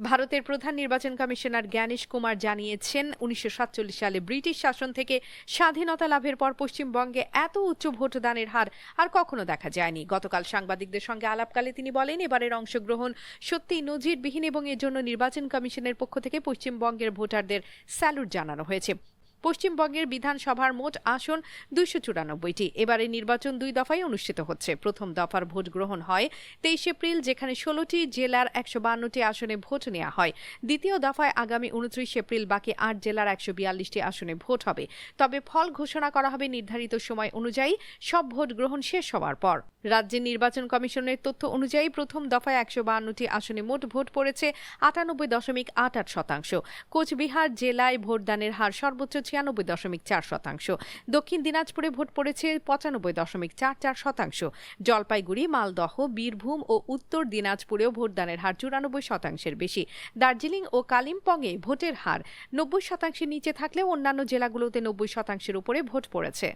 ভারতের প্রধান নির্বাচন কমিশনার জ্ঞানেশ কুমার জানিয়েছেন, ১৯৪৭ সালে ব্রিটিশ শাসন থেকে স্বাধীনতা লাভের পর পশ্চিমবঙ্গে এত উচ্চ ভোটদানের হার আর কখনো দেখা যায়নি। গতকাল সাংবাদিকদের সঙ্গে আলাপকালে তিনি বলেন, এবারের অংশগ্রহণ সত্যিই নজিরবিহীন এবং এর জন্য নির্বাচন কমিশনের পক্ষ থেকে পশ্চিমবঙ্গের ভোটারদের স্যালুট জানানো হয়েছে। পশ্চিমবঙ্গের বিধানসভার মোট আসন ২৯৪টি। এবারে নির্বাচন ২ দফায় অনুষ্ঠিত হচ্ছে। প্রথম দফার ভোট গ্রহণ হয় ২৩ এপ্রিল, যেখানে ১৬টি জেলার ১৫২টি আসনে ভোট নেওয়া হয়। দ্বিতীয় দফায় আগামী ২৯ এপ্রিল বাকি ৮ জেলার ১৪২টি আসনে ভোট হবে। তবে ফল ঘোষণা করা হবে নির্ধারিত সময় অনুযায়ী, সব ভোট গ্রহণ শেষ হওয়ার পর। রাজ্যের নির্বাচন কমিশনের তথ্য অনুযায়ী প্রথম দফায় ১৫২টি আসনে মোট ভোট পড়েছে ৯৮.৮৮%। কোচবিহার জেলায় ভোটদানের হার সর্বোচ্চ ৯৬.৪%। দক্ষিণ দিনাজপুরে ভোট পড়েছে ৯৫.৪৪%। জলপাইগুড়ি, মালদহ, বীরভূম ও উত্তর দিনাজপুরেও ভোটদানের হার ৯৪%-এর বেশি। দার্জিলিং ও কালিম্পংয়ে ভোটের হার ৯০%-এর নিচে থাকলেও অন্যান্য জেলাগুলোতে ৯০%-এর উপরে ভোট পড়েছে।